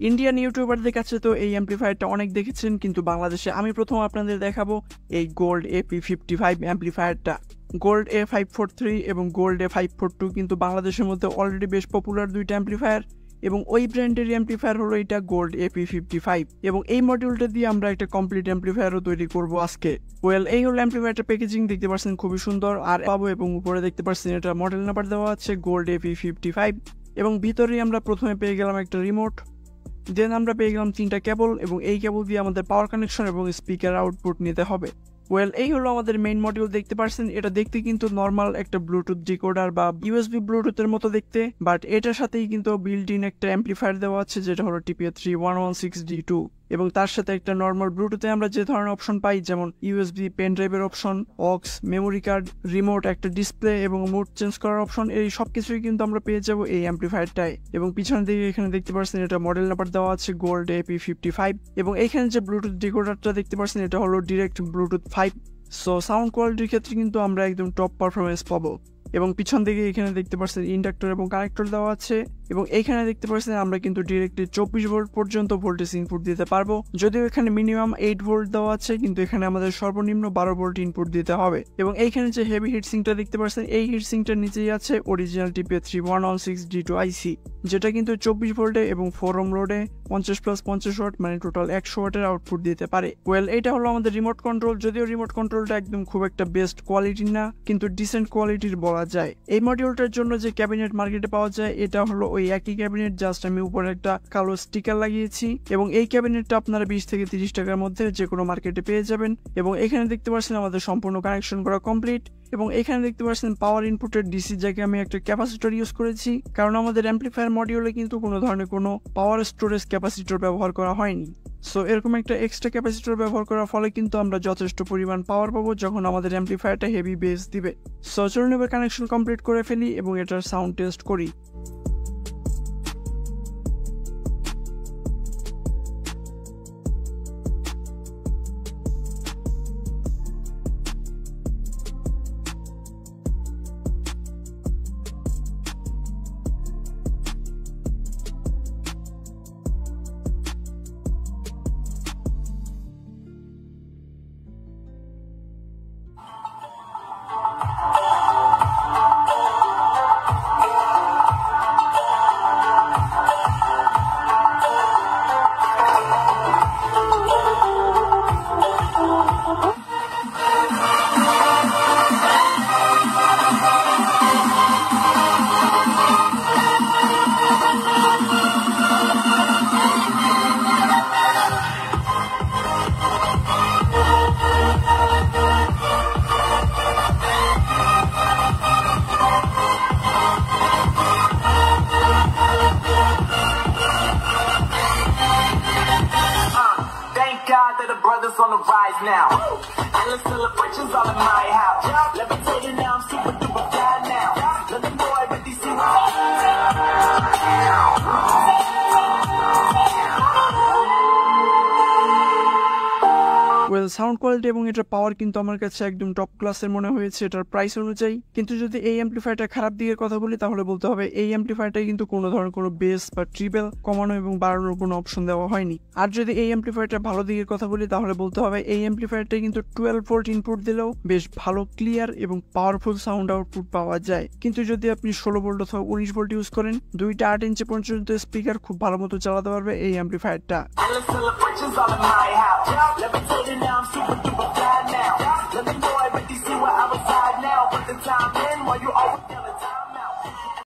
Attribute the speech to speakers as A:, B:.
A: Indian ইউটিউবারদের কাছে তো এই অ্যাম্পলিফায়ারটা অনেক দেখেছেন, কিন্তু বাংলাদেশে আমি প্রথম আপনাদের দেখাবো এই গোল্ড AP55 অ্যাম্পলিফায়ারটা। গোল্ড A543 এবং গোল্ড A542 কিন্তু বাংলাদেশের মধ্যে অলরেডি বেশ পপুলার দুইটা অ্যাম্পলিফায়ার, এবং ওই ব্র্যান্ডের অ্যাম্পলিফায়ার হলো এটা গোল্ড AP55, এবং এই মডিউলটা দিয়ে আমরা একটা কমপ্লিট অ্যাম্পলিফায়ারও তৈরি করব আজকে। এই হলো অ্যাম্পলিফায়ারটা প্যাকেজিং, দেখতে পাচ্ছেন খুবই সুন্দর আর পাবো, এবং উপরে দেখতে পাচ্ছেন এটা মডেল নাম্বার দেওয়া আছে গোল্ড AP55, এবং ভিতরেই আমরা প্রথমে পেয়ে গেলাম একটা রিমোট, দেন আমরা পেয়ে গেলাম 3টা কেবল, এবং এই কেবল দিয়ে আমাদের পাওয়ার কানেকশন এবং স্পিকার আউটপুট নিতে হবে। এই হলো আমাদের মেইন মডিউল, দেখতে পাচ্ছেন এটা দেখতে কিন্তু নর্মাল একটা ব্লুটুথ ডিকোডার বা ইউএসবি ব্লুটুথের মতো দেখতে, বাট এটার সাথেই কিন্তু বিল্ট ইন একটা অ্যাম্পলিফায়ার দেওয়া আছে যেটা হলো TPA3116D2, এবং তার সাথে একটা নর্মাল ব্লুটুথে আমরা যে ধরনের অপশন পাই যেমন ইউএসবি পেন ড্রাইভের option, aux, memory card, remote, একটা ডিসপ্লে এবং মোড চেঞ্জ করার অপশন, এই সব কিছুই কিন্তু আমরা পেয়ে যাবো এই অ্যাম্পলিফায়ারটায়। এবং পিছনের দিকে এখানে দেখতে পাচ্ছেন এটা মডেল নাম্বার দেওয়া আছে গোল্ড AP55, এবং এইখানে যে ব্লুটুথ ডিকোডারটা দেখতে পাচ্ছেন এটা হলো ডিরেক্ট ব্লুটুথ 5। সো সাউন্ড কোয়ালিটির ক্ষেত্রে কিন্তু আমরা একদম টপ পারফরমেন্স পাবো। এবং পিছন দিকে এখানে দেখতে পাচ্ছেন ইন্ডাক্টর এবং কানেক্টর দেওয়া আছে, এবং এইখানে দেখতে পাচ্ছেন আমরা কিন্তু ডিরেক্টলি 24 ভোল্ট পর্যন্ত ভোল্টেজ ইনপুট দিতে পারবো, যদিও এখানে মিনিমাম 8 ভোল্ট দেওয়া আছে, কিন্তু এখানে আমাদের সর্বনিম্ন 12 ভোল্ট ইনপুট দিতে হবে। এবং এইখানে যে হেভি হিটসিংটা দেখতে পাচ্ছেন এই হিটসিংটার নিচেই আছে অরিজিনাল TPA3116D2 IC, যেটা কিন্তু 24 ভোল্টে এবং 4 ওহম লোডে 50+50 ওয়াট মানে টোটাল 100 ওয়াটের আউটপুট দিতে পারে। এটা হলো আমাদের রিমোট কন্ট্রোল, যদিও রিমোট কন্ট্রোলটা একদম খুব একটা বেস্ট কোয়ালিটির না, কিন্তু ডিসেন্ট কোয়ালিটির বলা যায়। এই মডিউলটার জন্য যে ক্যাবিনেট মার্কেটে পাওয়া যায় এটা হলো ওই একই ক্যাবিনেট, জাস্ট আমি উপরে একটা কালো স্টিকার লাগিয়েছি, এবং এই ক্যাবিনেটটা আপনারা 20 থেকে 30 টাকার মধ্যে যে কোনো মার্কেটে পেয়ে যাবেন। এবং এখানে দেখতে পাচ্ছেন আমাদের সম্পূর্ণ কানেকশন করা কমপ্লিট, এবং এখানে দেখতে পাচ্ছেন পাওয়ার ইনপুটের ডিসি জায়গায় আমি একটা ক্যাপাসিটর ইউজ করেছি, কারণ আমাদের অ্যাম্পলিফায়ার মডিউলে কিন্তু কোনো ধরনের কোনো পাওয়ার স্টোরেজ ক্যাপাসিটর ব্যবহার করা হয়নি। সো এরকম একটা এক্সট্রা ক্যাপাসিটর ব্যবহার করার ফলে কিন্তু আমরা যথেষ্ট পরিমাণ পাওয়ার পাবো যখন আমাদের অ্যাম্পলিফায়ারটা হেভি বেস দিবে। সো চলুন এবার কানেকশন কমপ্লিট করে ফেলি এবং এটার সাউন্ড টেস্ট করি।
B: On the rise now. Endless celebrations all in my house. Levitating now, I'm super duper fly now. Let them know I really see
A: sound quality এবং এটার পাওয়ার কিন্তু আমার কাছে একদম টপ ক্লাসের মনে হয়েছে এটার প্রাইস অনুযায়ী। কিন্তু যদি এই অ্যাম্পলিফায়ারটা খারাপ দিকের কথা বলি তাহলে বলতে হবে এই অ্যাম্পলিফায়ারটাই কিন্তু কোনো ধরনের কোনো বেস বা ট্রিবেল কমানো এবং বাড়ানোর কোনো অপশন দেওয়া হয়নি। আর যদি এই অ্যাম্পলিফায়ারটা ভালো দিকের কথা বলি তাহলে বলতে হবে এই অ্যাম্পলিফায়ারটাই কিন্তু 12 ভোল্ট ইনপুট দিলেও বেশ ভালো ক্লিয়ার এবং পাওয়ারফুল সাউন্ড আউটপুট পাওয়া যায়। কিন্তু যদি আপনি 16 ভোল্ট অথবা 19 ভোল্ট ইউজ করেন, 2টা 8 ইঞ্চি পর্যন্ত স্পিকার খুব ভালো মতো চালাতে পারবে এই অ্যাম্পলিফায়ারটা।